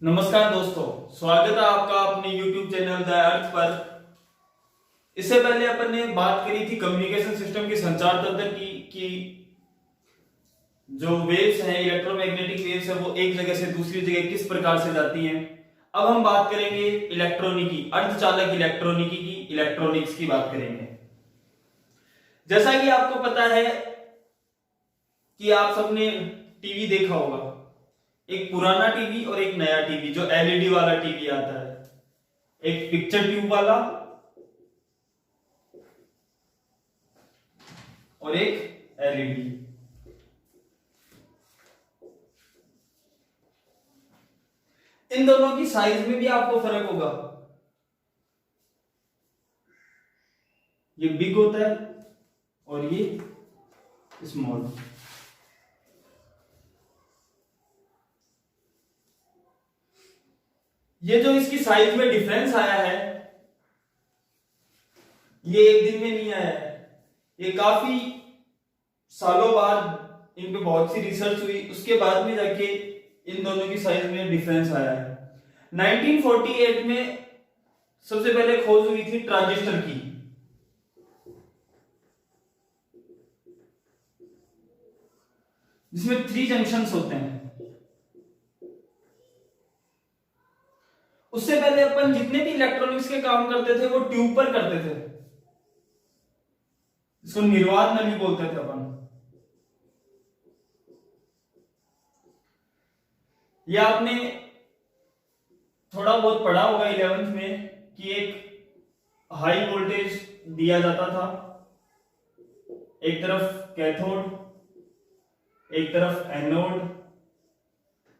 नमस्कार दोस्तों, स्वागत है आपका अपने YouTube चैनल द अर्थ पर। इससे पहले अपन ने बात करी थी कम्युनिकेशन सिस्टम की, संचार तंत्र की जो वेव्स हैं, इलेक्ट्रोमैग्नेटिक वेव्स है, वो एक जगह से दूसरी जगह किस प्रकार से जाती हैं। अब हम बात करेंगे इलेक्ट्रॉनिकी, अर्धचालक इलेक्ट्रॉनिकी की, इलेक्ट्रॉनिक्स की बात करेंगे। जैसा कि आपको पता है कि आप सबने टीवी देखा होगा, एक पुराना टीवी और एक नया टीवी, जो एलईडी वाला टीवी आता है, एक पिक्चर ट्यूब वाला और एक एलईडी। इन दोनों की साइज में भी आपको फर्क होगा। ये बिग होता है और ये स्मॉल। ये जो इसकी साइज में डिफरेंस आया है, ये एक दिन में नहीं आया है, ये काफी सालों बाद इन पे बहुत सी रिसर्च हुई, उसके बाद में जाके इन दोनों की साइज में डिफरेंस आया है। 1948 में सबसे पहले खोज हुई थी ट्रांजिस्टर की, जिसमें 3 जंक्शंस होते हैं। उससे पहले अपन जितने भी इलेक्ट्रॉनिक्स के काम करते थे वो ट्यूब पर करते थे, इसको निर्वात नली बोलते थे अपन। या आपने थोड़ा बहुत पढ़ा होगा 11th में कि एक हाई वोल्टेज दिया जाता था, एक तरफ कैथोड एक तरफ एनोड,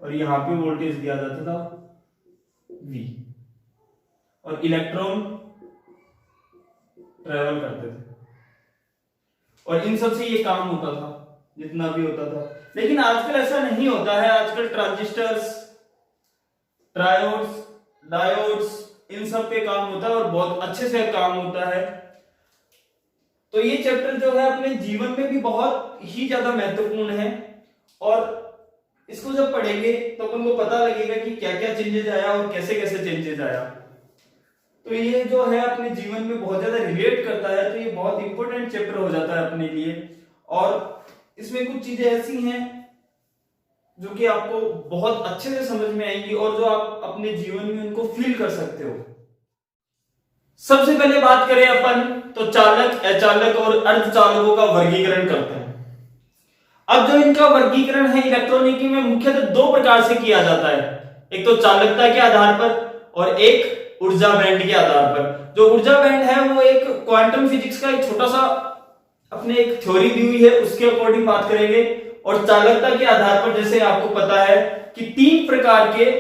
और यहां पे वोल्टेज दिया जाता था V, और इलेक्ट्रॉन ट्रेवल करते थे, और इन सब से ये काम होता था जितना भी होता था। लेकिन आजकल ऐसा नहीं होता है। आजकल ट्रांजिस्टर्स, ट्रायोड्स, डायोड्स, इन सब पे काम होता है और बहुत अच्छे से काम होता है। तो ये चैप्टर जो है अपने जीवन में भी बहुत ही ज्यादा महत्वपूर्ण है, और इसको जब पढ़ेंगे तो अपन को पता लगेगा कि क्या क्या चेंजेस आया और कैसे कैसे चेंजेस आया। तो ये जो है अपने जीवन में बहुत ज्यादा रिलेट करता है, तो ये बहुत इंपॉर्टेंट चैप्टर हो जाता है अपने लिए। और इसमें कुछ चीजें ऐसी हैं जो कि आपको बहुत अच्छे से समझ में आएंगी और जो आप अपने जीवन में उनको फील कर सकते हो। सबसे पहले बात करें अपन तो चालक, अचालक और अर्धचालकों का वर्गीकरण करते हैं। अब जो इनका वर्गीकरण है इलेक्ट्रॉनिकी में मुख्यतः 2 प्रकार से किया जाता है, एक तो चालकता के आधार पर और एक ऊर्जा बैंड के आधार पर। जो ऊर्जा बैंड है वो एक क्वांटम फिजिक्स का एक छोटा सा अपने एक थ्योरी दी हुई है, उसके अकॉर्डिंग बात करेंगे। और चालकता के आधार पर जैसे आपको पता है कि 3 प्रकार के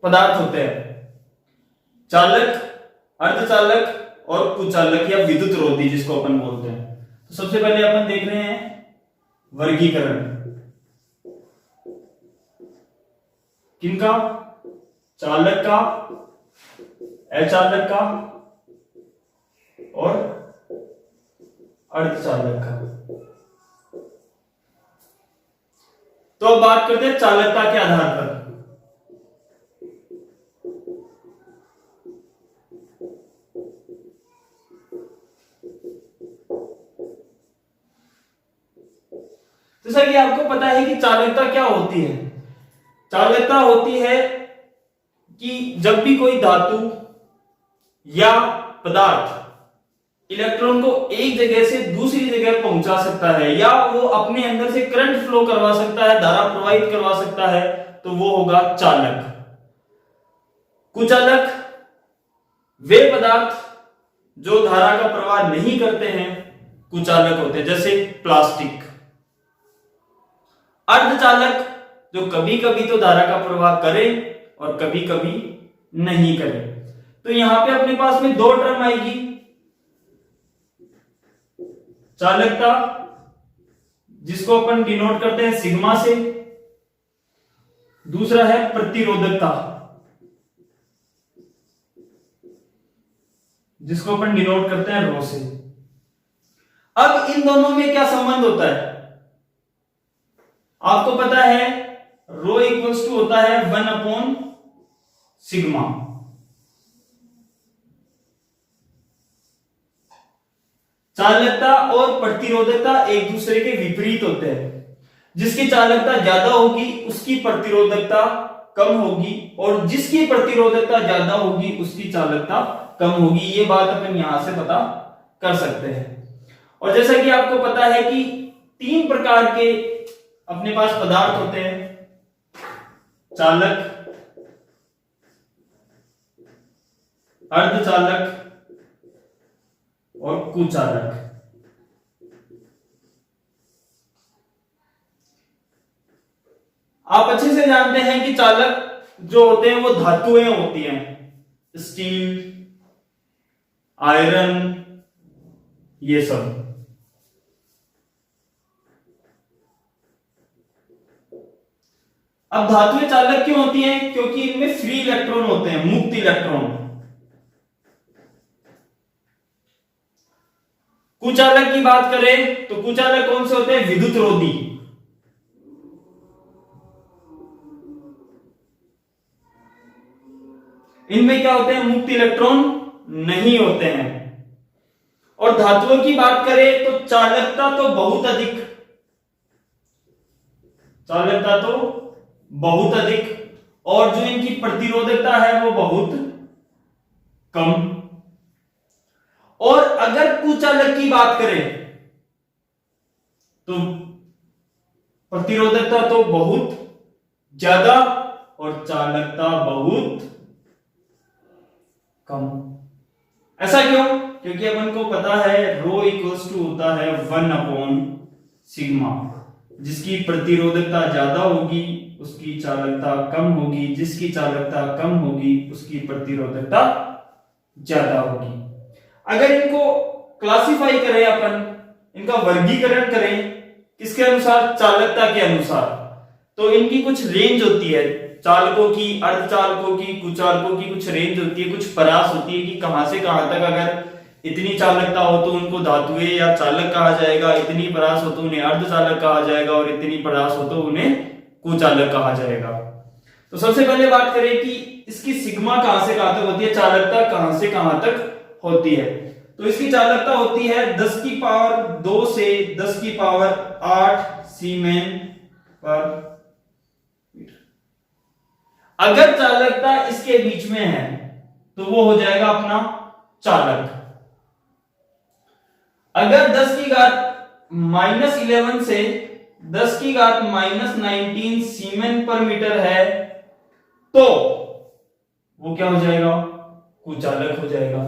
पदार्थ होते हैं, चालक, अर्धचालक और कुचालक या विद्युत रोधी जिसको अपन बोलते हैं। तो सबसे पहले अपन देख रहे हैं वर्गीकरण किनका, चालक का, अचालक का और अर्धचालक का। तो अब बात करते हैं चालकता के आधार पर। जैसा कि आपको पता है कि चालकता क्या होती है। चालकता होती है कि जब भी कोई धातु या पदार्थ इलेक्ट्रॉन को एक जगह से दूसरी जगह पहुंचा सकता है, या वो अपने अंदर से करंट फ्लो करवा सकता है, धारा प्रवाहित करवा सकता है, तो वो होगा चालक। कुचालक वे पदार्थ जो धारा का प्रवाह नहीं करते हैं, कुचालक होते हैं, जैसे प्लास्टिक। अर्धचालक जो कभी कभी तो धारा का प्रवाह करे और कभी कभी नहीं करे। तो यहां पे अपने पास में 2 टर्म आएगी, चालकता जिसको अपन डिनोट करते हैं सिग्मा से, दूसरा है प्रतिरोधकता जिसको अपन डिनोट करते हैं रो से। अब इन दोनों में क्या संबंध होता है? आपको पता है रो इक्वल्स टू होता है 1/सिग्मा। चालकता और प्रतिरोधकता एक दूसरे के विपरीत होते हैं। जिसकी चालकता ज्यादा होगी उसकी प्रतिरोधकता कम होगी, और जिसकी प्रतिरोधकता ज्यादा होगी उसकी चालकता कम होगी। ये बात अपन यहां से पता कर सकते हैं। और जैसा कि आपको पता है कि 3 प्रकार के अपने पास पदार्थ होते हैं, चालक, अर्धचालक और कुचालक। आप अच्छे से जानते हैं कि चालक जो होते हैं वो धातुएं होती हैं, स्टील, आयरन, ये सब। अब धातुएं चालक क्यों होती हैं? क्योंकि इनमें फ्री इलेक्ट्रॉन होते हैं, मुक्त इलेक्ट्रॉन। कुचालक की बात करें तो कुचालक कौन से होते हैं? विद्युत रोधी। इनमें क्या होते हैं? मुक्त इलेक्ट्रॉन नहीं होते हैं। और धातुओं की बात करें तो चालकता तो बहुत अधिक, चालकता तो बहुत अधिक, और जो इनकी प्रतिरोधकता है वो बहुत कम। और अगर कुचालक की बात करें तो प्रतिरोधकता तो बहुत ज्यादा और चालकता बहुत कम। ऐसा क्यों? क्योंकि अपन को पता है रो इक्वल्स टू होता है 1/सिग्मा। जिसकी प्रतिरोधकता ज्यादा होगी उसकी चालकता कम होगी, जिसकी चालकता कम होगी उसकी प्रतिरोधकता ज्यादा होगी। अगर इनको क्लासिफाई करें अपन, इनका वर्गीकरण करें किसके अनुसार? चालकता के अनुसार, तो इनकी कुछ रेंज होती है। चालकों की, अर्धचालकों की, कुचालकों की कुछ रेंज होती है, कुछ परास होती है कि कहां से कहां तक अगर इतनी चालकता हो तो उनको धातुएं या चालक कहा जाएगा, इतनी परास हो तो उन्हें अर्धचालक कहा जाएगा, और इतनी परास हो तो उन्हें कुचालक कहा जाएगा। तो सबसे पहले बात करें कि इसकी सिग्मा कहां से कहां तक होती है, चालकता कहां से कहां तक होती है। तो इसकी चालकता होती है 10 की पावर 2 से 10 की पावर 8 सीमेन पर मीटर। अगर चालकता इसके बीच में है तो वो हो जाएगा अपना चालक। अगर 10 की घात -11 से 10 की घात -19 सीमेन पर मीटर है तो वो क्या हो जाएगा? कुचालक हो जाएगा।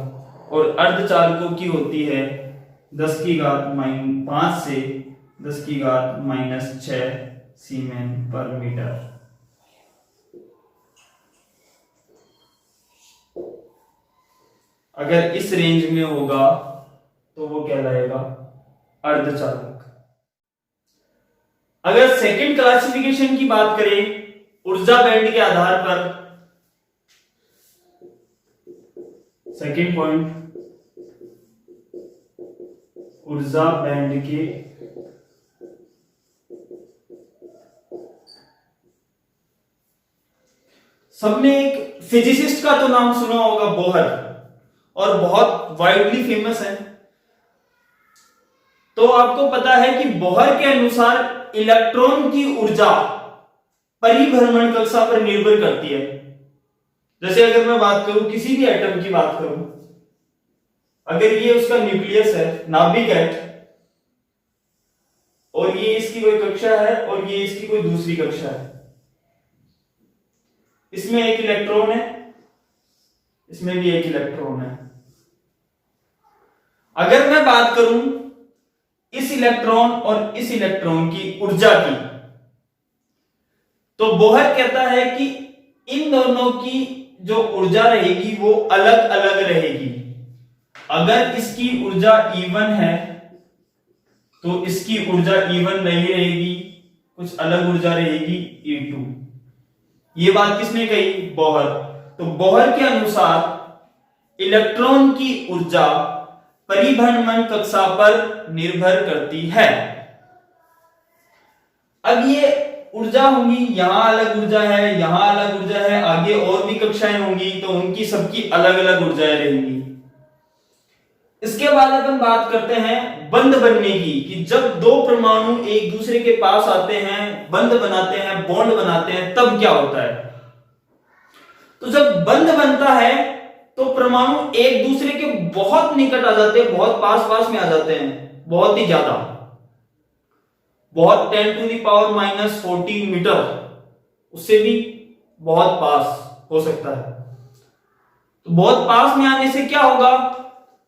और अर्धचालकों की होती है 10 की घात -5 से 10 की घात -6 सीमेन पर मीटर। अगर इस रेंज में होगा तो वो कहलाएगा अर्धचालक। अगर सेकंड क्लासिफिकेशन की बात करें ऊर्जा बैंड के आधार पर, सेकंड पॉइंट, ऊर्जा बैंड के सबने एक फिजिसिस्ट का तो नाम सुना होगा, बोहर, और बहुत वाइडली फेमस है। तो आपको पता है कि बोहर के अनुसार इलेक्ट्रॉन की ऊर्जा परिभ्रमण कक्षा पर निर्भर करती है। जैसे अगर मैं बात करूं, किसी भी एटम की बात करूं, अगर ये उसका न्यूक्लियस है, नाभिक है, और ये इसकी कोई कक्षा है और ये इसकी कोई दूसरी कक्षा है, इसमें एक इलेक्ट्रॉन है, इसमें भी एक इलेक्ट्रॉन है। अगर मैं बात करूं इस इलेक्ट्रॉन और इस इलेक्ट्रॉन की ऊर्जा की, तो बोहर कहता है कि इन दोनों की जो ऊर्जा रहेगी वो अलग अलग रहेगी। अगर इसकी ऊर्जा E1 है तो इसकी ऊर्जा E1 नहीं रहेगी, कुछ अलग ऊर्जा रहेगी E2। ये बात किसने कही? बोहर। तो बोहर के अनुसार इलेक्ट्रॉन की ऊर्जा परिभ्रमण कक्षा पर निर्भर करती है। अब ये ऊर्जा होंगी, यहां अलग ऊर्जा है, यहां अलग ऊर्जा है, आगे और भी कक्षाएं होंगी तो उनकी सबकी अलग अलग ऊर्जाएं रहेंगी। इसके बाद अपन बात करते हैं बंध बनने की, कि जब दो परमाणु एक दूसरे के पास आते हैं, बंध बनाते हैं, बॉन्ड बनाते हैं, तब क्या होता है। तो जब बंध बनता है तो परमाणु एक दूसरे के बहुत निकट आ जाते हैं, बहुत पास पास में आ जाते हैं, बहुत ही ज्यादा, बहुत 10⁻⁻40 मीटर, उससे भी बहुत पास हो सकता है। तो बहुत पास में आने से क्या होगा,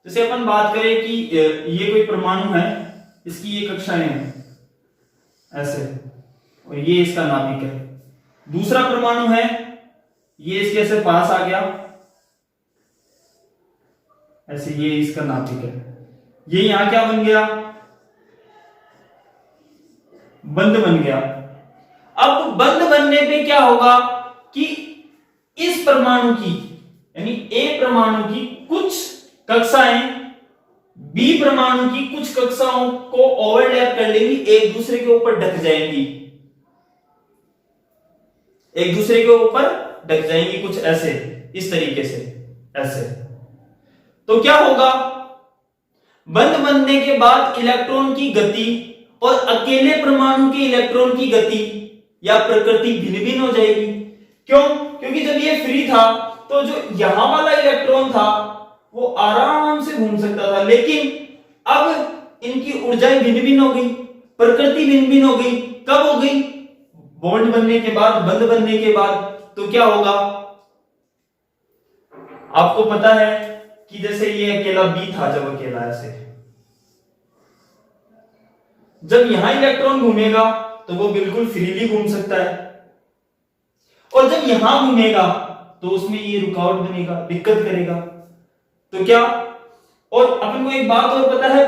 जैसे अपन बात करें कि ये कोई परमाणु है, इसकी ये कक्षाएं हैं ऐसे, और ये इसका नाभिक है। दूसरा परमाणु है, ये इसके ऐसे पास आ गया ऐसे, ये इसका नाभिक है। ये यहां क्या बन गया, बंध बन गया। अब बंध बनने पे क्या होगा कि इस परमाणु की, यानी ए परमाणु की कुछ कक्षाएं बी परमाणु की कुछ कक्षाओं को ओवरलैप कर लेंगी, एक दूसरे के ऊपर ढक जाएंगी, एक दूसरे के ऊपर ढक जाएंगी, कुछ ऐसे, इस तरीके से ऐसे। तो क्या होगा, बंध बनने के बाद इलेक्ट्रॉन की गति और अकेले परमाणु के इलेक्ट्रॉन की गति या प्रकृति भिन्न भिन्न हो जाएगी। क्यों? क्योंकि जब ये फ्री था तो जो यहां वाला इलेक्ट्रॉन था वो आराम से घूम सकता था, लेकिन अब इनकी ऊर्जाएं भिन्न भिन्न हो गई, प्रकृति भिन्न भिन्न हो गई। कब हो गई? बॉन्ड बनने के बाद, बंध बनने के बाद। तो क्या होगा, आपको पता है कि जैसे ये अकेला बी था, जब अकेला ऐसे, जब यहां इलेक्ट्रॉन घूमेगा तो वो बिल्कुल फ्रीली घूम सकता है, और जब यहां घूमेगा तो उसमें ये रुकावट बनेगा, दिक्कत करेगा। तो क्या, और अपन को एक बात और पता है,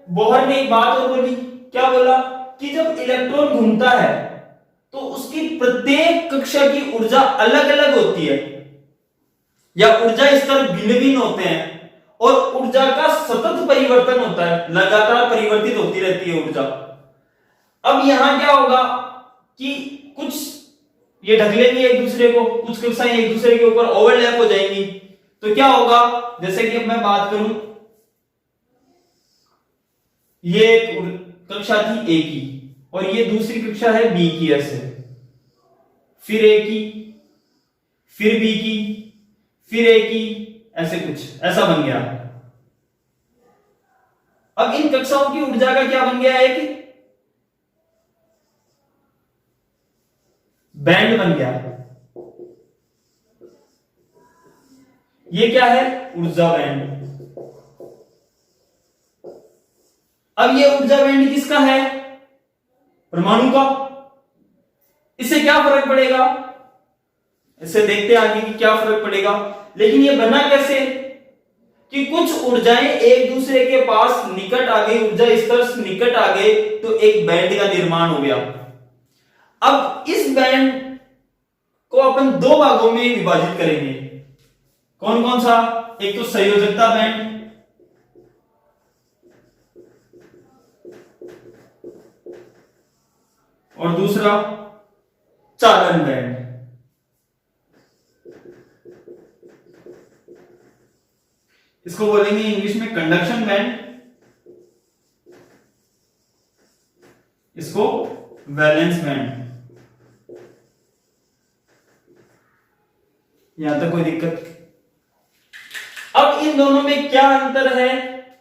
बोहर ने एक बात और बोली, क्या बोला कि जब इलेक्ट्रॉन घूमता है तो उसकी प्रत्येक कक्षा की ऊर्जा अलग अलग होती है, या ऊर्जा स्तर भिन्न भिन्न होते हैं, और ऊर्जा का सतत परिवर्तन होता है, लगातार परिवर्तित होती रहती है ऊर्जा। अब यहां क्या होगा कि कुछ ये ढक लेंगे एक दूसरे को, कुछ कक्षाएं एक दूसरे के ऊपर ओवरलैप हो जाएंगी। तो क्या होगा, जैसे कि अब मैं बात करूं, ये एक कक्षा थी ए की और ये दूसरी कक्षा है बी की, ऐसे, फिर ए की, फिर बी की, फिर ए की, ऐसे कुछ ऐसा बन गया। अब इन कक्षाओं की ऊर्जा का क्या बन गया, एक बैंड बन गया। ये क्या है, ऊर्जा बैंड। अब ये ऊर्जा बैंड किसका है, परमाणु का। इससे क्या फर्क पड़ेगा, इससे देखते हैं आगे कि क्या फर्क पड़ेगा। लेकिन ये बना कैसे कि कुछ ऊर्जाएं एक दूसरे के पास निकट आ गई, ऊर्जा स्तर निकट आ गए, तो एक बैंड का निर्माण हो गया। अब इस बैंड को अपन दो भागों में विभाजित करेंगे। कौन कौन सा, एक तो संयोजकता बैंड, और दूसरा चालन बैंड। इसको बोलेंगे इंग्लिश में कंडक्शन बैंड, इसको वैलेंस बैंड। यहां तक कोई दिक्कत? अब इन दोनों में क्या अंतर है,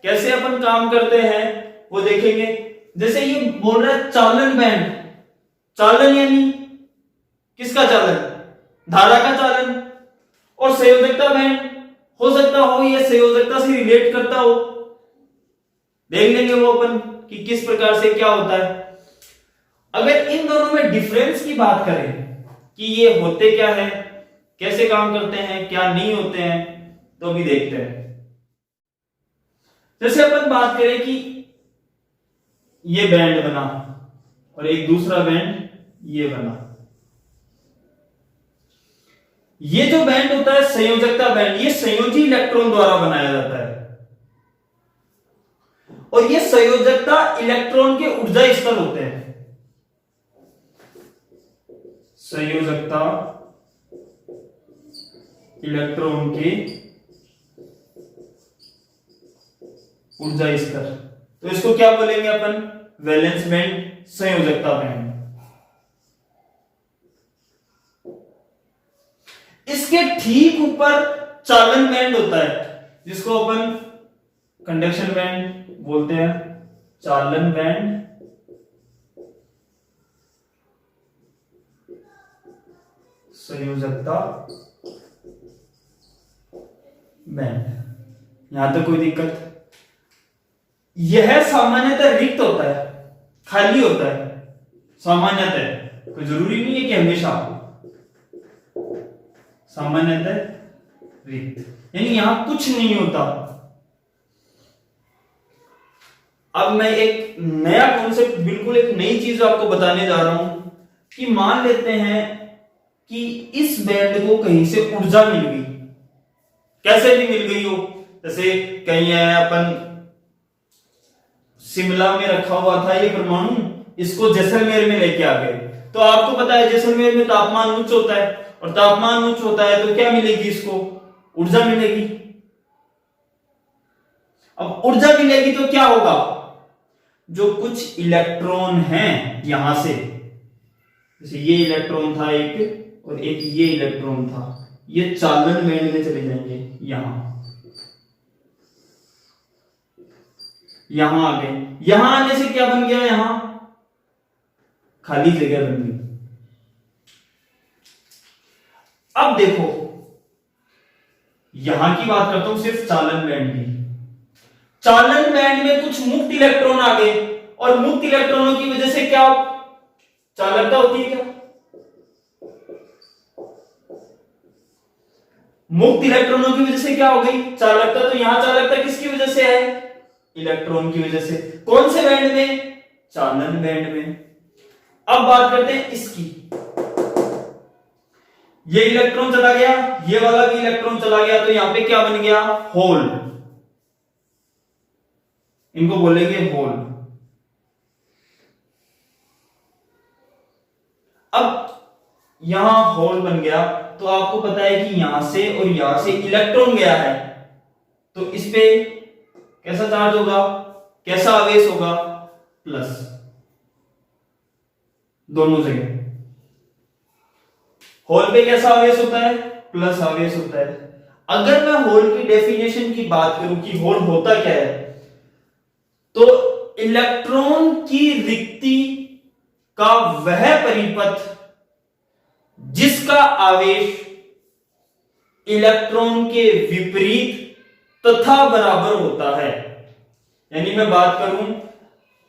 कैसे अपन काम करते हैं वो देखेंगे। जैसे ये बोल रहा है चालन बैंड, चालन यानी किसका चालन, धारा का चालन। और संयोजकता बैंड, हो सकता हो ये संयोजकता से रिलेट करता हो, देख लेंगे वो अपन कि किस प्रकार से क्या होता है। अगर इन दोनों में डिफरेंस की बात करें कि ये होते क्या है, कैसे काम करते हैं, क्या नहीं होते हैं, तो भी देखते हैं। जैसे अपन बात करें कि ये बैंड बना और एक दूसरा बैंड ये बना, ये जो बैंड होता है संयोजकता बैंड, ये संयोजी इलेक्ट्रॉन द्वारा बनाया जाता है, और ये संयोजकता इलेक्ट्रॉन के ऊर्जा स्तर होते हैं। संयोजकता इलेक्ट्रॉन के ऊर्जा स्तर। तो इसको क्या बोलेंगे अपन? वैलेंस बैंड, संयोजकता बैंड। इसके ठीक ऊपर चालन बैंड होता है, जिसको अपन कंडक्शन बैंड बोलते हैं। चालन बैंड, संयोजकता बैंड। यहां तक कोई दिक्कत? यह सामान्यतः रिक्त होता है, खाली होता है सामान्यतः, कोई जरूरी नहीं है कि हमेशा, सामान्यतः रिक्त, यानी यहां कुछ नहीं होता। अब मैं एक नया कॉन्सेप्ट, बिल्कुल एक नई चीज आपको बताने जा रहा हूं कि मान लेते हैं कि इस बैंड को कहीं से ऊर्जा मिल गई, कैसे भी मिल गई हो, जैसे कहीं है अपन शिमला में रखा हुआ था ये परमाणु, इसको जैसलमेर में लेके आ गए। तो आपको पता है जैसलमेर में तापमान उच्च होता है, और तापमान उच्च होता है तो क्या मिलेगी? इसको ऊर्जा मिलेगी। अब ऊर्जा मिलेगी तो क्या होगा? जो कुछ इलेक्ट्रॉन हैं यहां से, जैसे ये इलेक्ट्रॉन था एक, और एक ये इलेक्ट्रॉन था, ये चालन बैंड में चले जाएंगे, यहां आ गए। यहां आने से क्या बन गया? यहां खाली जगह बन गई। अब देखो, यहां की बात करता हूं सिर्फ चालन बैंड की। चालन बैंड में कुछ मुक्त इलेक्ट्रॉन आ गए, और मुक्त इलेक्ट्रॉनों की वजह से क्या चालकता होती है? क्या मुक्त इलेक्ट्रॉनों की वजह से क्या हो गई? चालकता। तो यहां चालकता किसकी वजह से है? इलेक्ट्रॉन की वजह से। कौन से बैंड में? चालन बैंड में। अब बात करते हैं इसकी। ये इलेक्ट्रॉन चला गया, ये वाला भी इलेक्ट्रॉन चला गया, तो यहां पे क्या बन गया? होल। इनको बोलेंगे होल। अब यहां होल बन गया, तो आपको पता है कि यहां से और यहां से इलेक्ट्रॉन गया है, तो इस पे कैसा चार्ज होगा? कैसा आवेश होगा? प्लस, दोनों जगह। होल पे कैसा आवेश होता है? प्लस आवेश होता है। अगर मैं होल की डेफिनेशन की बात करूं कि होल होता क्या है, तो इलेक्ट्रॉन की रिक्ति का वह परिपथ जिसका आवेश इलेक्ट्रॉन के विपरीत तथा बराबर होता है। यानी मैं बात करूं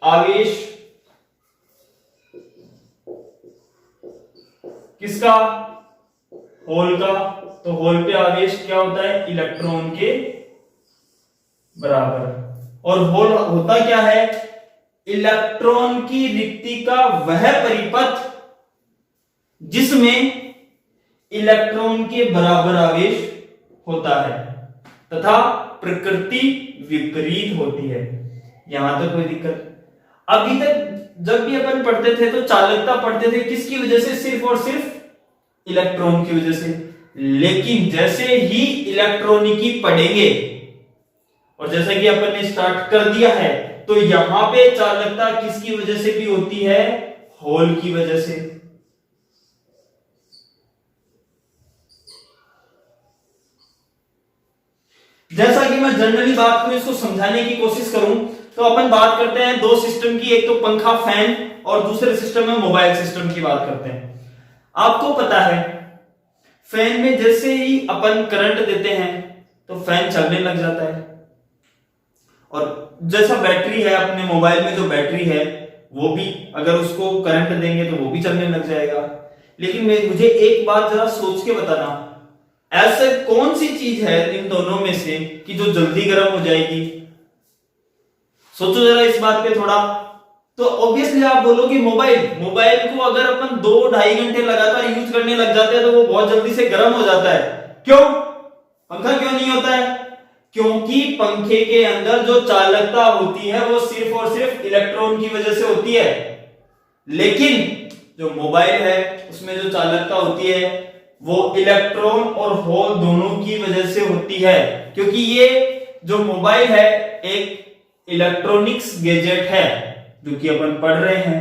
आवेश किसका? होल का। तो होल पे आवेश क्या होता है? इलेक्ट्रॉन के बराबर। और होल होता क्या है? इलेक्ट्रॉन की रिक्ति का वह परिपथ जिसमें इलेक्ट्रॉन के बराबर आवेश होता है तथा प्रकृति विपरीत होती है। यहां तक कोई दिक्कत? अभी तक जब भी अपन पढ़ते थे तो चालकता पढ़ते थे किसकी वजह से? सिर्फ और सिर्फ इलेक्ट्रॉन की वजह से। लेकिन जैसे ही इलेक्ट्रॉनिकी पढ़ेंगे, और जैसा कि अपन ने स्टार्ट कर दिया है, तो यहां पे चालकता किसकी वजह से भी होती है? होल की वजह से। जैसा कि मैं जनरली बात करूं, इसको समझाने की कोशिश करूं, तो अपन बात करते हैं दो सिस्टम की, एक तो पंखा फैन, और दूसरे सिस्टम में मोबाइल सिस्टम की बात करते हैं। आपको पता है फैन में जैसे ही अपन करंट देते हैं तो फैन चलने लग जाता है, और जैसा बैटरी है अपने मोबाइल में, जो बैटरी है वो भी अगर उसको करंट देंगे तो वो भी चलने लग जाएगा। लेकिन मुझे एक बात जरा सोच के बताना, ऐसे कौन सी चीज है इन दोनों में से कि जो जल्दी गर्म हो जाएगी? सोचो जरा इस बात पे थोड़ा। तो ऑब्वियसली आप बोलोगे मोबाइल को अगर अपन 2-2.5 घंटे लगातार यूज करने लग जाते हैं तो वो बहुत जल्दी से गर्म हो जाता है। क्यों? पंखा क्यों नहीं होता है? क्योंकि पंखे के अंदर जो चालकता होती है वो सिर्फ और सिर्फ इलेक्ट्रॉन की वजह से होती है। लेकिन जो मोबाइल है उसमें जो चालकता होती है वो इलेक्ट्रॉन और होल दोनों की वजह से होती है, क्योंकि ये जो मोबाइल है एक इलेक्ट्रॉनिक्स गैजेट है जो कि अपन पढ़ रहे हैं।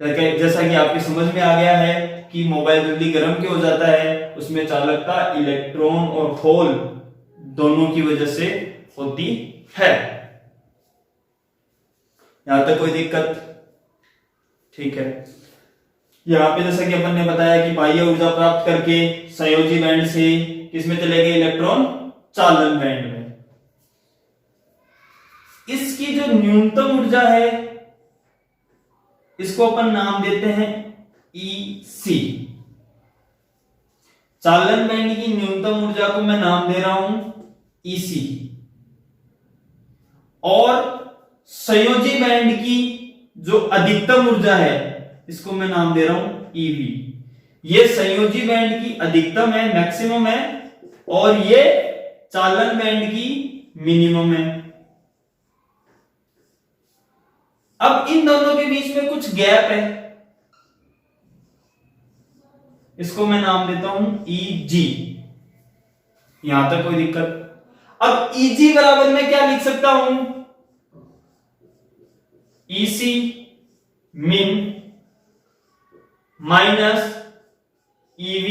जैसा कि आपकी समझ में आ गया है कि मोबाइल जल्दी गर्म क्यों हो जाता है, उसमें चालकता इलेक्ट्रॉन और होल दोनों की वजह से होती है। यहां तक कोई दिक्कत? ठीक है। यहां पे जैसा कि अपन ने बताया कि बाह्य ऊर्जा प्राप्त करके संयोजी बैंड से किसमें चले गए? इलेक्ट्रॉन चालन बैंड में। इसकी जो न्यूनतम ऊर्जा है इसको अपन नाम देते हैं EC। चालन बैंड की न्यूनतम ऊर्जा को मैं नाम दे रहा हूं EC, और संयोजी बैंड की जो अधिकतम ऊर्जा है इसको मैं नाम दे रहा हूं EV। ये संयोजी बैंड की अधिकतम है, मैक्सिमम है, और ये चालन बैंड की मिनिमम है। अब इन दोनों के बीच में कुछ गैप है, इसको मैं नाम देता हूं EG। यहां तक कोई दिक्कत? अब EG बराबर मैं क्या लिख सकता हूं? EC min minus EV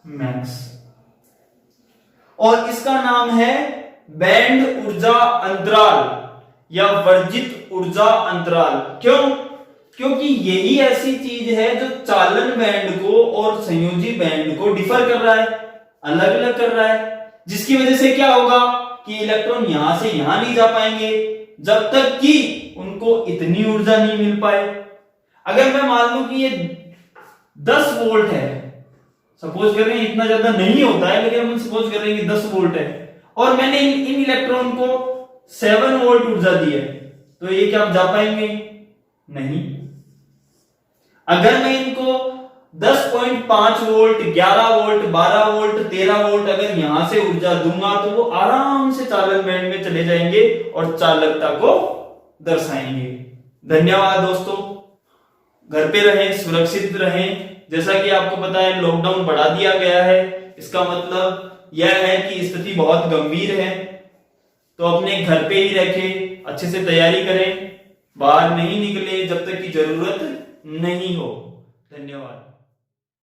max, और इसका नाम है बैंड ऊर्जा अंतराल या वर्जित ऊर्जा अंतराल। क्यों? क्योंकि यही ऐसी चीज है जो चालन बैंड को और संयोजी बैंड को डिफर कर रहा है, अलग अलग कर रहा है, जिसकी वजह से क्या होगा कि इलेक्ट्रॉन यहां से यहां नहीं जा पाएंगे जब तक कि उनको इतनी ऊर्जा नहीं मिल पाए। अगर मैं मान लूं कि ये 10 वोल्ट है, सपोज कर रहे हैं, इतना ज्यादा नहीं होता है लेकिन हम सपोज कर रहे हैं कि 10 वोल्ट है, और मैंने इन इलेक्ट्रॉन को 7 वोल्ट ऊर्जा दी है, तो ये क्या जा पाएंगे? नहीं। अगर मैं इनको 10.5 वोल्ट, 11 वोल्ट, 12 वोल्ट, 13 वोल्ट अगर यहां से ऊर्जा दूंगा तो वो आराम से चालन बैंड में चले जाएंगे और चालकता को दर्शाएंगे। धन्यवाद दोस्तों, घर पे रहें, सुरक्षित रहें। जैसा कि आपको पता है लॉकडाउन बढ़ा दिया गया है, इसका मतलब यह है कि स्थिति बहुत गंभीर है, तो अपने घर पे ही रखें, अच्छे से तैयारी करें, बाहर नहीं निकले जब तक कि जरूरत नहीं हो। धन्यवाद।